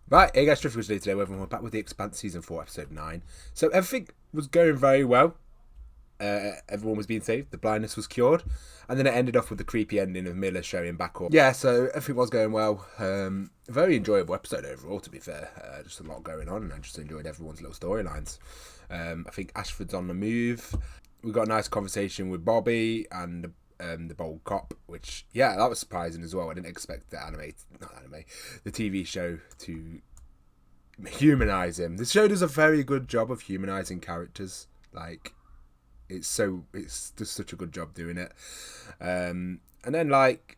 Right, hey guys, Drift today. We're back with the Expanse Season 4, Episode 9. So everything was going very well. Everyone was being saved. The blindness was cured. And then it ended off with the creepy ending of Miller showing back up. Yeah, so everything was going well. Very enjoyable episode overall, to be fair. Just a lot going on, and I just enjoyed everyone's little storylines. I think Ashford's on the move. We got a nice conversation with Bobby and the bold cop, which, yeah, that was surprising as well. I didn't expect the TV show to humanize him. The show does a very good job of humanizing characters. Like, it's just such a good job doing it. And then, like,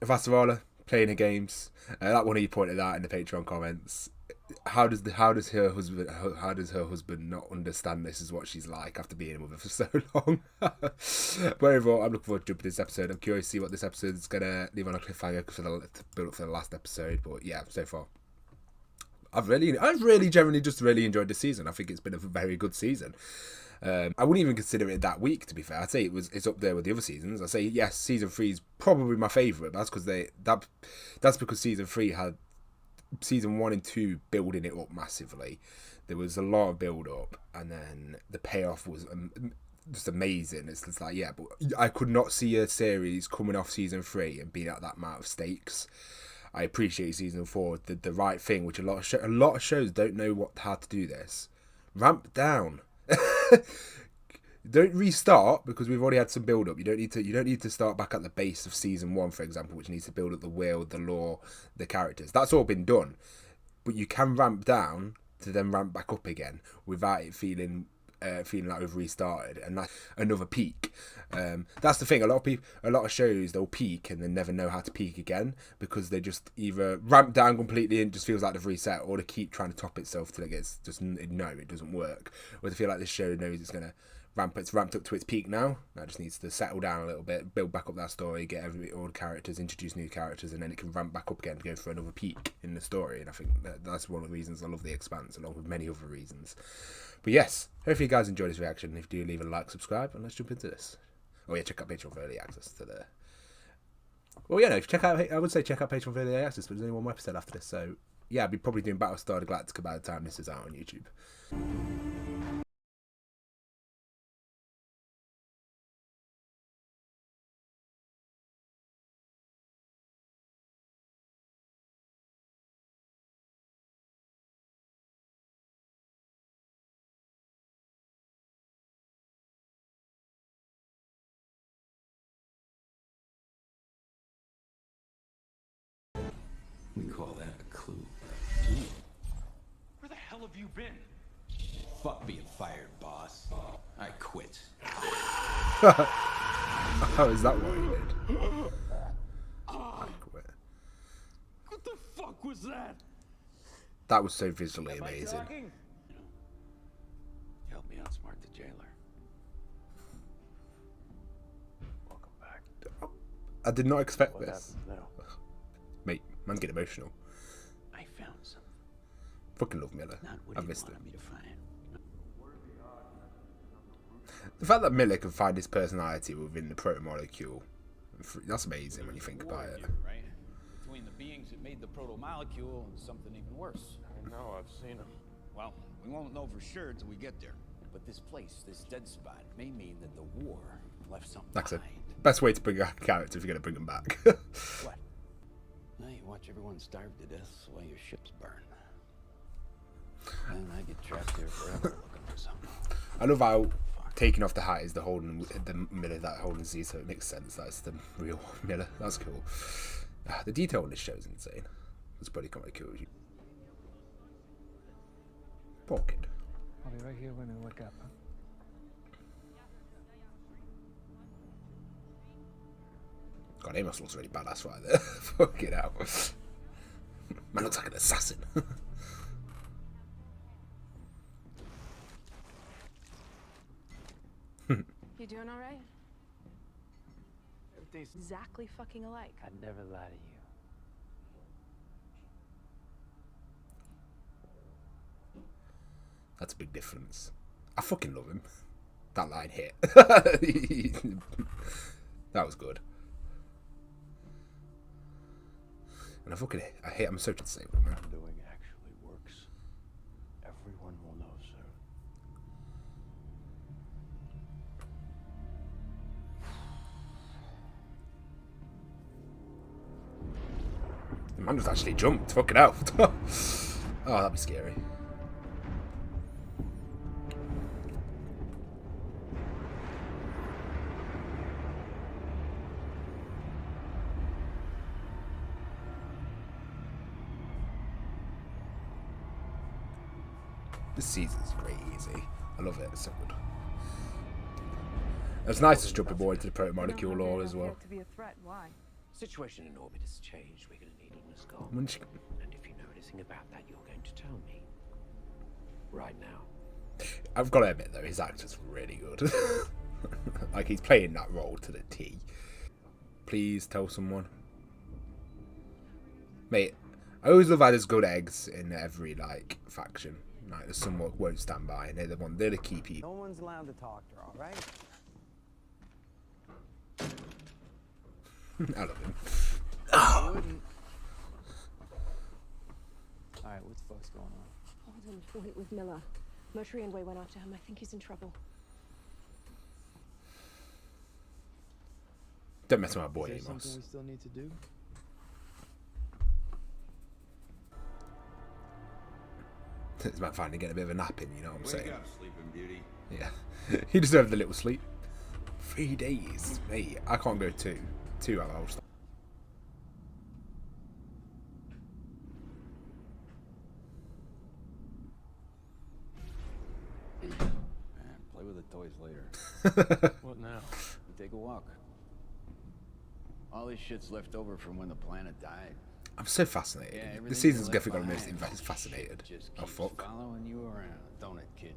Vasarola playing her games. That one of you pointed out in the Patreon comments. How does her husband not understand this is what she's like after being with her for so long? But overall, I'm looking forward to jumping this episode. I'm curious to see what this episode is gonna leave on a cliffhanger to build up for the last episode. But yeah, so far, I've really generally just really enjoyed the season. I think it's been a very good season. I wouldn't even consider it that weak, to be fair. I'd say it's up there with the other seasons. I'd say yes, season 3 is probably my favourite, but that's because season 3 had season 1 and 2 building it up massively. There was a lot of build up, and then the payoff was just amazing. It's just like, yeah, but I could not see a series coming off season 3 and being at that amount of stakes. I appreciate season 4 did the right thing, which a lot of shows don't know how to do this. Ramp down. Don't restart because we've already had some build up. You don't need to start back at the base of season 1, for example, which needs to build up the world, the lore, the characters. That's all been done. But you can ramp down to then ramp back up again without it feeling like we've restarted, and that's another peak. That's the thing. A lot of shows, they'll peak and then never know how to peak again because they just either ramp down completely and it just feels like they've reset, or they keep trying to top itself till it gets just no, it doesn't work. Or they feel like this show knows it's gonna it's ramped up to its peak now. That just needs to settle down a little bit, build back up that story, get all the characters, introduce new characters, and then it can ramp back up again to go for another peak in the story. And I think that's one of the reasons I love The Expanse, along with many other reasons. But yes, hopefully you guys enjoyed this reaction. If you do, leave a like, subscribe, and let's jump into this. Oh yeah, check out Patreon for early access to the... Well, yeah, no, I would say check out Patreon for early access, but there's only one more episode after this, so yeah, I'll be probably doing Battlestar Galactica by the time this is out on YouTube. We call that a clue. Where the hell have you been? Fuck being fired, boss. I quit. How is that what he did? I quit. What the fuck was that? That was so visually amazing. Help me outsmart the jailer. Welcome back. I did not expect What this. happens now? Mate, man, get emotional. I found something. Fucking love Miller. Not what I you missed wanted him. me to find. The fact that Miller can find his personality within the proto-molecule, that's amazing when you think about it. Right? Between the beings that made the proto-molecule and something even worse. I know, I've seen him. Well, we won't know for sure till we get there. But this place, this dead spot, may mean that the war left something Like I said, behind. best way to bring back a character if you're going to bring them back. What? Now you watch everyone starve to death while your ships burn. And I get trapped here forever looking for something. I love how taking off the hat is the Miller that Holden sees, so it makes sense. That's the real Miller. That's cool. The detail on this show is insane. It's pretty quite cool. Poor kid. I'll be right here when I wake up. Huh? God, Amos looks really badass right there. Fucking hell. Man looks like an assassin. You doing all right? Everything's... Exactly fucking alike. I'd never lie to you. That's a big difference. I fucking love him. That line hit. That was good. And I hate, I'm so to say, man. I'm doing actually Man just actually jumped. Fucking hell. Oh, that'd be scary. This season's crazy. I love it. It's so good. It's nice to strip a boy into the proto-molecule lore as well. To be a threat. Why? Situation in orbit has changed. We're going to need an escort. When she- And if you know anything about that, you're going to tell me. Right now. I've got to admit though, his actor's really good. Like he's playing that role to the T. Please tell someone, mate. I always love how there's good eggs in every like faction. Like there's someone who won't stand by, and they're the key people. No one's allowed to talk to her, all right? I love him. I wouldn't. All right, what the fuck's going on? Holden went with Miller. Murtry and Way went after him. I think he's in trouble. Don't mess with my boy, Is there something Amos. we still need to do? It's about finally getting a bit of a nap in, you know what I'm saying? Wake up, sleeping beauty. Yeah. He deserved a little sleep. 3 days, mate. I can't go 2. 2 hours. Man, play with the toys later. What now? We take a walk. All this shit's left over from when the planet died. I'm so fascinated. everything This season's you definitely left got me behind, most fascinated. Just Oh keeps fuck. following you around, don't it, kid?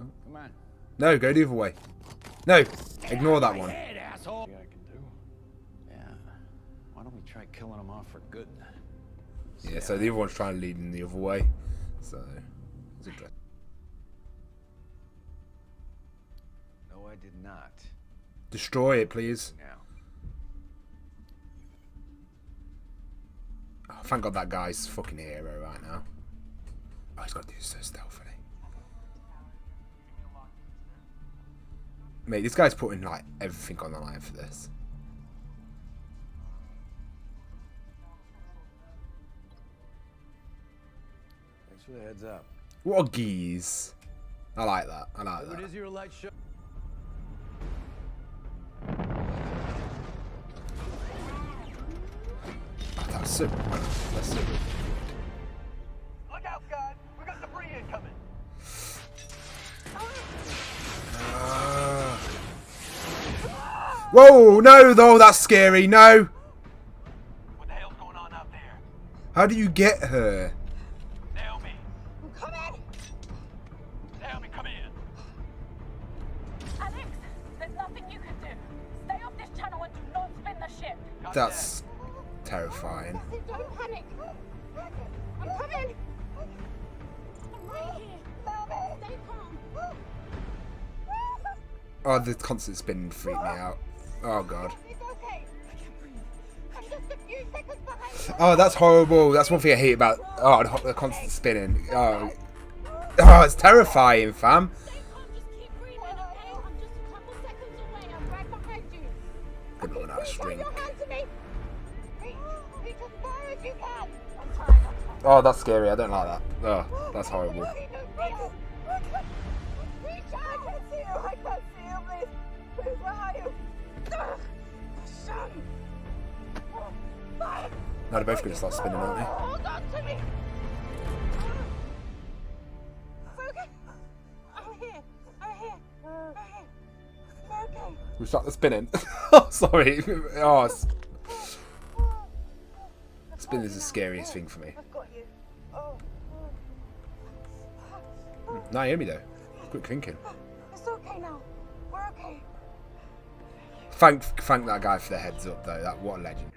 Oh. Come on. No, go the other way. No, ignore that one. Head, asshole. Yeah, I can do. Yeah. Why don't we try killing them off for good? Yeah, so the other one's trying to lead in the other way. So, it's interesting. No, I did not. Destroy it, please. Now. Oh, thank God that guy's fucking hero right now. Oh, he's got to do so stealthily. Mate, this guy's putting like everything on the line for this. Thanks for the heads up. What a geese. I like that. I like What that. is your light show? Oh, that's so. That's so good. Look out, guys! We got debris incoming. Whoa, no, though, that's scary. No. What the hell's going on out there? How do you get her? Naomi! Come in! Naomi, come in! Alex, there's nothing you can do. Stay off this channel and do not spin the ship. That's terrifying. Don't panic. I'm coming. I'm right here. Stay calm. Oh, the constant spinning freaked me out. Oh, God. It's okay. I can't breathe. I'm just a few seconds behind. Oh, that's horrible. That's one thing I hate about the constant spinning. Oh, it's terrifying, fam. Stay calm. Just keep breathing, okay? I'm just a couple seconds away. I'm right behind you. Good on that Reach string. your hand to me. Reach as far as you can. I'm trying. Oh, that's scary. I don't like that. Oh, that's horrible. Reach out. I can't see you. I can't see you, please. Please, where are you? Son. Fine. Now they're both going to start spinning, aren't they? Hold on to me. It's okay. I'm here. I'm here. I'm here. We're okay. We start the spinning. Oh, sorry. Oh, spinning is the scariest thing for me. I've got you. Oh. Naomi, though. Quick thinking. It's okay now. We're okay. Thank that guy for the heads up, though. That what a legend.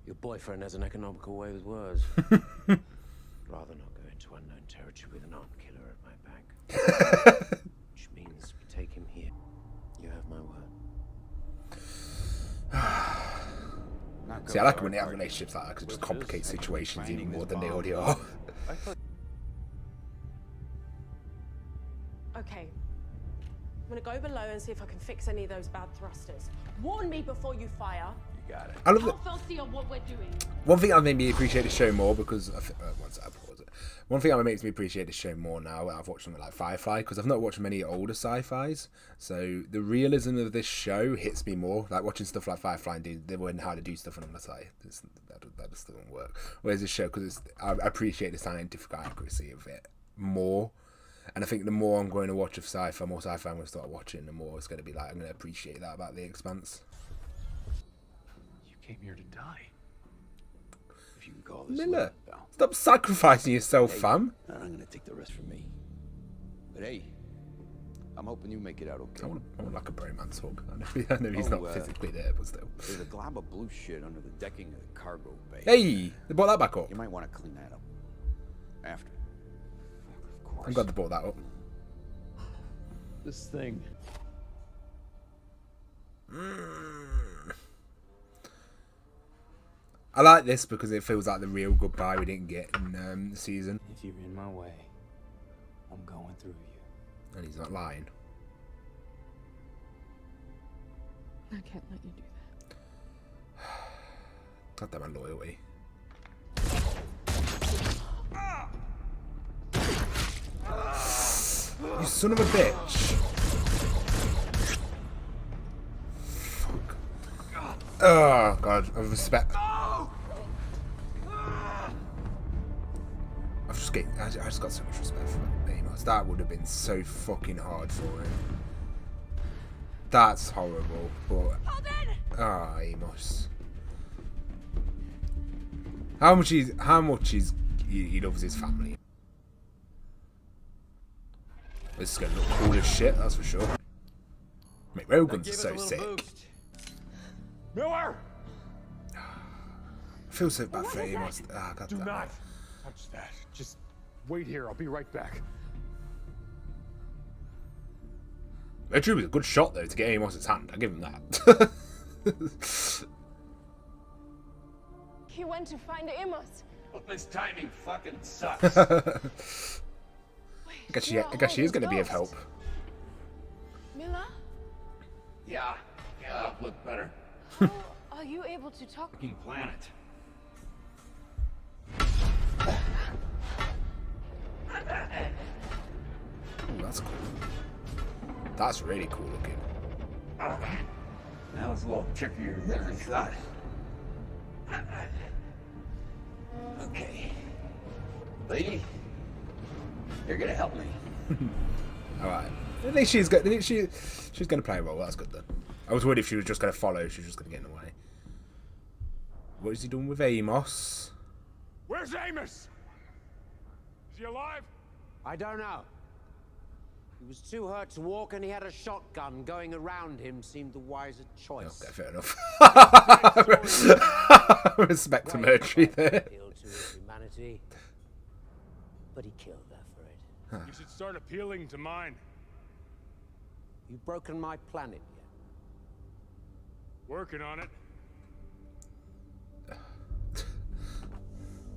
Your boyfriend has an economical way with words. Rather not go into unknown territory with an armed killer at my back. Which means we take him here. You have my word. See, I like it when they have relationships like that because it just complicates situations even more than they already are. Okay. I'm gonna go below and see if I can fix any of those bad thrusters. Warn me before you fire. You got it. I love it. How salty on what we're doing. One thing that made me appreciate the show more because one thing that makes me appreciate the show more now, I've watched something like Firefly because I've not watched many older sci-fis, so the realism of this show hits me more. Like watching stuff like Firefly and they learn how to do stuff, and I'm like, that just doesn't work. Whereas this show, because I appreciate the scientific accuracy of it more, and I think the more I'm going to watch of sci-fi, more sci-fi I'm going to start watching, the more it's going to be like I'm going to appreciate that about The Expanse. You came here to die. If you can call this Miller, love, pal. stop sacrificing yourself, fam. I'm gonna take the rest from me. But hey, I'm hoping you make it out okay. I want like a bromance hug. I know he's not physically there, but still. There's a glob of blue shit under the decking of the cargo bay. Hey, they brought that back up. You might want to clean that up. After. Of course. I'm glad they brought that up. This thing. I like this because it feels like the real goodbye we didn't get in the season. If you're in my way, I'm going through you. And he's not lying. I can't let you do that. God damn my loyalty. You son of a bitch. Fuck. Oh, God. I respect. I just got so much respect for Amos. That would have been so fucking hard for him. That's horrible, but Amos. How much he loves his family. This is gonna look cool as shit, that's for sure. Mate, railguns are so sick. Miller! I feel so bad for Amos. Ah, God Do damn it. not touch that. Just wait here. I'll be right back. It was a good shot though to get Amos's hand. I give him that. He went to find Amos. Well, this timing fucking sucks. I guess she is going to be of help. Miller, yeah, look better. how are you able to talk? Fucking planet. Ooh, that's cool. That's really cool looking. That was a little trickier than I thought. Okay. Lady, you're gonna help me. Alright. At least she's going to play a role. That's good then. I was worried if she was just going to follow, she was just going to get in the way. What is he doing with Amos? Where's Amos? Is he alive? I don't know. He was too hurt to walk and he had a shotgun. Going around him seemed the wiser choice. Okay, fair enough. Respect to Mercury there. Appeal to his humanity, but he killed her for it. You should start appealing to mine. You've broken my planet yet? Working on it.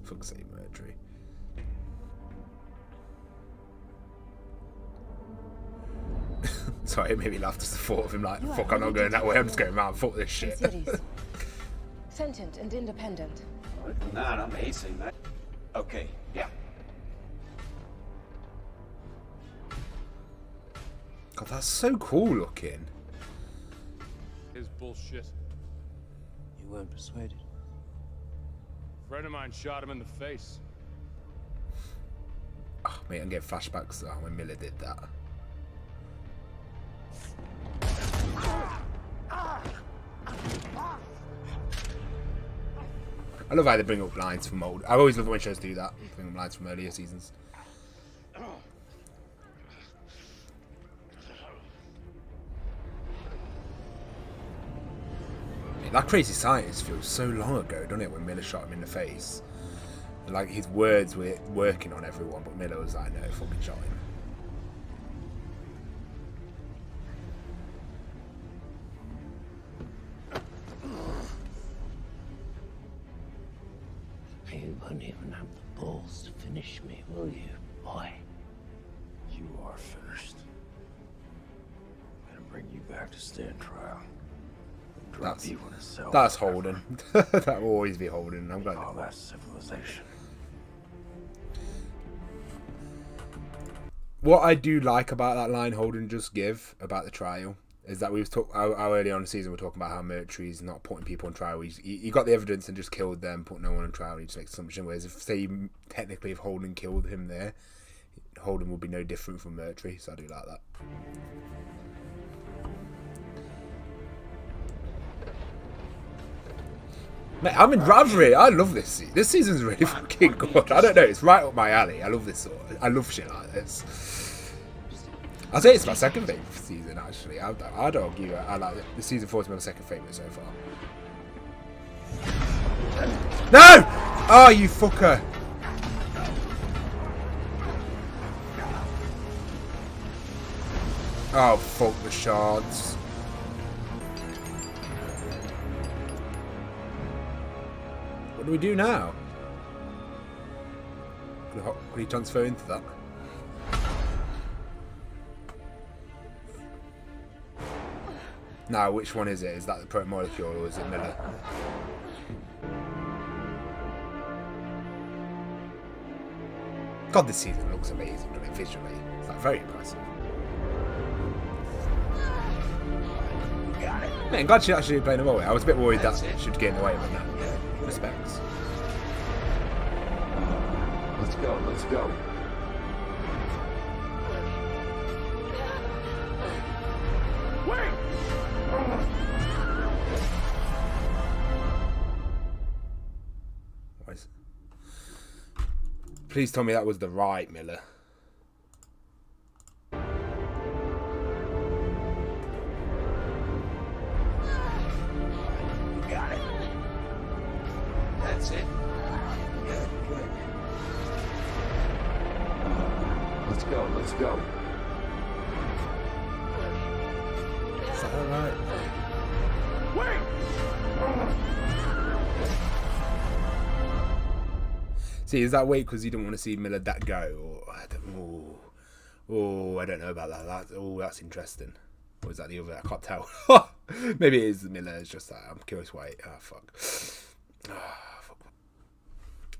Fuck's sake, Mercury. Sorry, it made me laugh just the thought of him like, fuck, I'm not going that way, I'm just going around, fuck this shit. Cities. Sentient and independent. If not, I'm acing that. Okay, yeah. God, that's so cool looking. His bullshit. You weren't persuaded. A friend of mine shot him in the face. Oh, mate, I'm getting flashbacks when Miller did that. I love how they bring up lines from old. I always love when shows do that. Bring up lines from earlier seasons. That Crazy Scientist feels so long ago, doesn't it, when Miller shot him in the face? Like, his words were working on everyone, but Miller was like, no, fucking shot him. You won't even have the balls to finish me, will you, boy? You are finished. I'm gonna bring you back to stand trial. Drop you in a cell. That's Holden. That will always be Holden. I'm glad. Oh, that's civilization. What I do like about that line Holden just give about the trial is that we was how early on in the season we were talking about how Murtry's not putting people on trial. He got the evidence and just killed them, put no one on trial. He just makes assumption. Whereas if Holden killed him there, Holden would be no different from Murtry. So I do like that. Mate, I'm in Ravery. I love this season. This season's really fucking good. I don't know. It's right up my alley. I love this sort. I love shit like this. I'd say it's my second favourite season, actually. I'd argue I like it. The season 4 is my second favourite so far. No! Oh, you fucker. Oh, fuck the shards. What do we do now? Could we transfer into that? Now, which one is it? Is that the proton molecule or is it Miller? God, this season looks amazing, doesn't it, visually? It's like very impressive. Man, glad she's actually playing a role. I was a bit worried that she'd get in the way, but no. Respects. Let's go, let's go. Wait! What is... Please tell me that was the right Miller. Got it. That's it. Let's go, let's go. Is that alright? Wait! See, is that wait because you didn't want to see Miller that go? Or I don't know about that. That's interesting. Or is that the other? I can't tell. Maybe it is Miller. It's just that I'm curious why. Oh, fuck.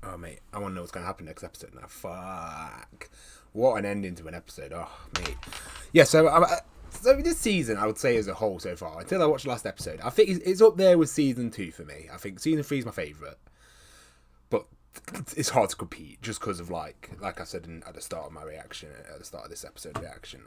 Oh, mate. I want to know what's going to happen next episode now. Fuck. What an ending to an episode. Oh, mate. Yeah, so this season, I would say as a whole so far, until I watched the last episode, I think it's up there with season 2 for me. I think season 3 is my favourite. But it's hard to compete just because of like I said at the start of my reaction, at the start of this episode reaction,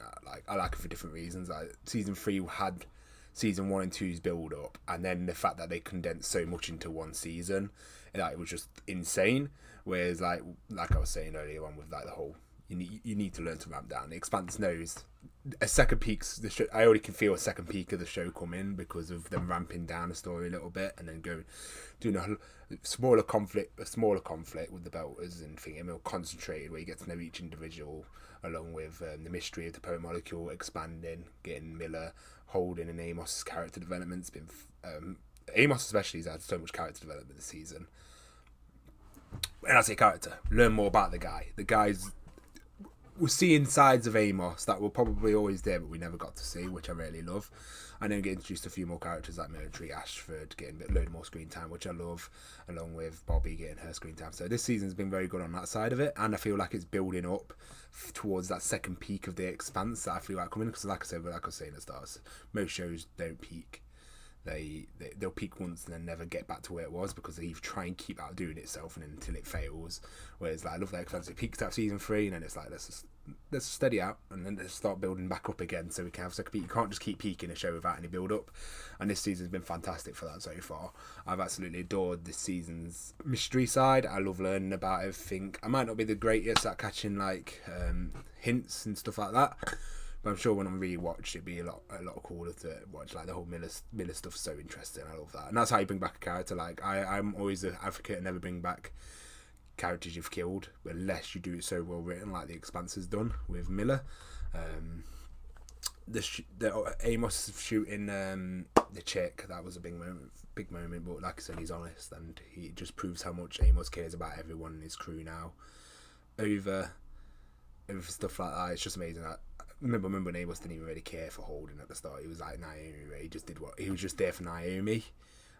I like it for different reasons. Season 3 had season 1 and 2's build up, and then the fact that they condensed so much into one season, it was just insane. Whereas like I was saying earlier on with like the whole, you need to learn to ramp down. The Expanse knows a second peak. I already can feel a second peak of the show coming because of them ramping down the story a little bit and then doing a smaller conflict with the Belters and thinking more concentrated, where you get to know each individual, along with the mystery of the proton molecule expanding, getting Miller, Holden, and Amos's character development's been. Amos especially has had so much character development this season. When I say character, learn more about the guy. The guy's. We're seeing sides of Amos that were probably always there, but we never got to see, which I really love. And then get introduced to a few more characters like Military, Ashford, getting a load more screen time, which I love, along with Bobby getting her screen time. So this season's been very good on that side of it, and I feel like it's building up towards that second peak of the Expanse that I feel like coming. Because like I was saying at the start, most shows don't peak. They'll peak once and then never get back to where it was because they try and keep outdoing itself and until it fails. Whereas like I love that Expanse, it peaks at season 3 and then it's like let's steady out and then let's start building back up again so we can have a second peak. You can't just keep peaking a show without any build up, and this season's been fantastic for that so far. I've absolutely adored this season's mystery side. I love learning about everything. I might not be the greatest at catching like hints and stuff like that, but I'm sure when I'm rewatched, it'd be a lot cooler to watch. Like the whole Miller stuff's so interesting. I love that, and that's how you bring back a character. Like I'm always an advocate and never bring back characters you've killed unless you do it so well written, like the Expanse has done with Miller. The Amos shooting the chick, that was a big moment. But like I said, he's honest, and he just proves how much Amos cares about everyone in his crew now. Over stuff like that, it's just amazing. remember when Amos didn't even really care for Holden at the start. He was like Naomi. He just did what he was just there for Naomi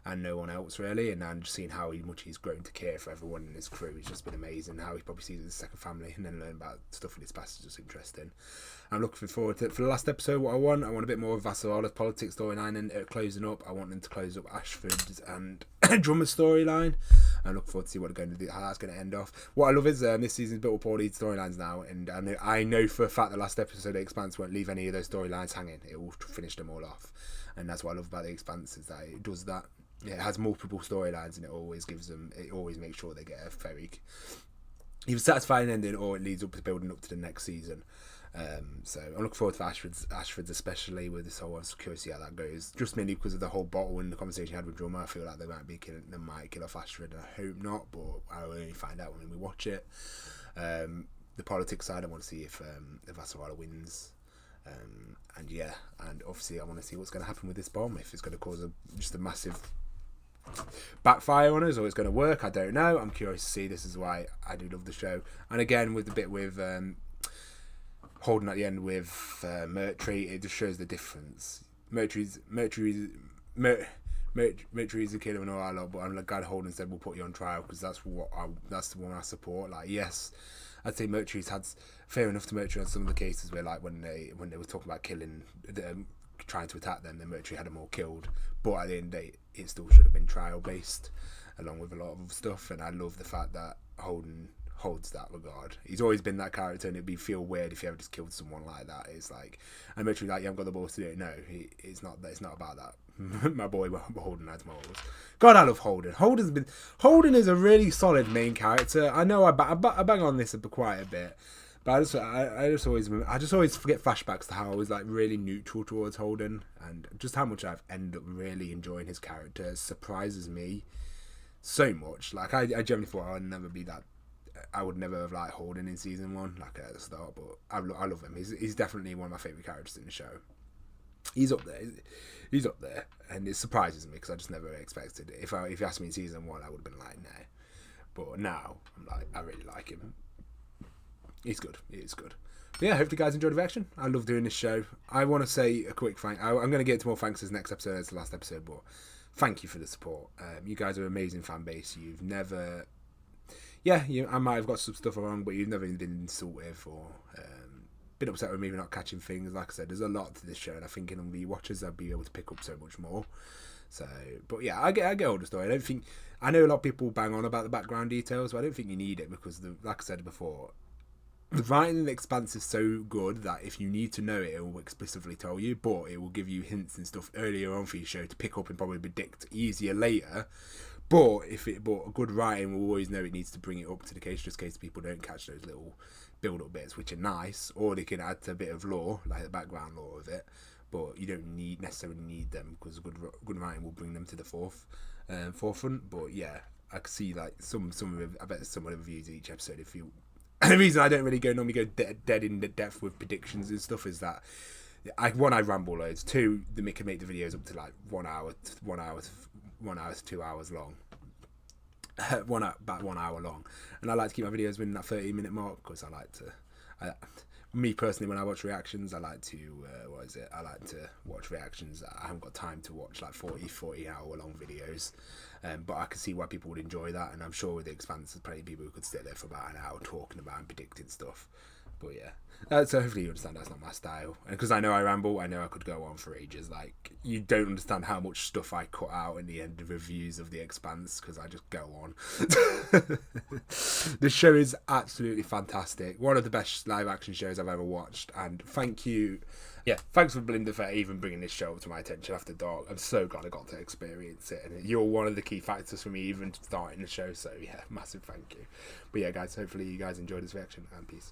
and no one else really. And then just seeing how much he's grown to care for everyone in his crew, it's just been amazing. How he probably sees it as a second family, and then learn about stuff in his past is just interesting. I'm looking forward to it. For the last episode, what I want a bit more of Vassarala's politics storyline and closing up. I want them to close up Ashford's and Drummer's storyline. I look forward to see what they're going to do, how that's going to end off. What I love is this season's built up all these storylines now, and I know for a fact the last episode of Expanse won't leave any of those storylines hanging. It will finish them all off, and that's what I love about the Expanse, is that it does that. Yeah, it has multiple storylines, and it always makes sure they get a very either satisfying ending, or it leads up to building up to the next season. So I'm looking forward to Ashford's especially with this whole security, how that goes. Just mainly because of the whole bottle and the conversation you had with Drummer. I feel like they might kill off Ashford. I hope not, but I'll only find out when we watch it. The politics side, I want to see if Vassarala wins. And obviously I want to see what's going to happen with this bomb, if it's going to cause just a massive backfire on us, or it's going to work. I don't know. I'm curious to see. This is why I do love the show. And again, with the bit with Holden at the end with Murtry, it just shows the difference. Murtry's a killer and all I love, but I'm glad Holden said we'll put you on trial, because that's the one I support. Like, yes, I'd say Murtry's had fair enough to Murtry on some of the cases where, like, when they were talking about killing, trying to attack them, then Murtry had them all killed. But at the end of the day, it still should have been trial based, along with a lot of other stuff. And I love the fact that Holden holds that regard. He's always been that character, and it'd feel weird if he ever just killed someone like that. It's like, I'm literally like, you haven't got the balls to do it. No, it's not about that. My boy Holden has morals. God, I love Holden. Holden is a really solid main character. I know I bang on this quite a bit, but I just always forget flashbacks to how I was like really neutral towards Holden, and just how much I've ended up really enjoying his character surprises me so much. Like, I generally thought I would never have liked Holden in season 1, like at the start, but I love him. He's definitely one of my favourite characters in the show. He's up there, and it surprises me because I just never expected it. If you asked me in season 1, I would have been like, nah. But now I'm like, I really like him. He's good. He is good. But yeah, hope you guys enjoyed the reaction. I love doing this show. I want to say a quick thank. I'm going to get to more thanks as next episode as the last episode, but thank you for the support. You guys are an amazing fan base. You've never. Yeah, I might have got some stuff wrong, but you've never been insulted or been upset with me for not catching things. Like I said, there's a lot to this show, and I think in the watchers I'll be able to pick up so much more. So, but yeah, I get all the story. I know a lot of people bang on about the background details, but I don't think you need it, because like I said before, the writing in the Expanse is so good that if you need to know it, it will explicitly tell you, but it will give you hints and stuff earlier on for your show to pick up and probably predict easier later. But a good writing will always know it needs to bring it up to the case, just in case people don't catch those little build-up bits, which are nice, or they can add to a bit of lore, like the background lore of it. But you don't necessarily need them, because good writing will bring them to the forefront. But yeah, I can see like I bet some of the reviews of each episode. And the reason I don't really normally go dead in depth with predictions and stuff is that I ramble loads. 2, they can make the videos up to like 1 hour to 2 hours long. About 1 hour long, and I like to keep my videos within that 30-minute mark, because me personally, when I watch reactions, I like to watch reactions that I haven't got time to watch, like 40 hour long videos. But I can see why people would enjoy that, and I'm sure with the Expanse, there's plenty of people who could sit there for about an hour talking about and predicting stuff. But yeah, so hopefully you understand that's not my style. And because I know I ramble, I know I could go on for ages. Like, you don't understand how much stuff I cut out in the end of reviews of The Expanse, because I just go on. The show is absolutely fantastic. One of the best live action shows I've ever watched. And thank you. Yeah, thanks for Belinda for even bringing this show up to my attention after dark. I'm so glad I got to experience it, and you're one of the key factors for me even starting the show. So yeah, massive thank you. But yeah, guys, hopefully you guys enjoyed this reaction, and peace.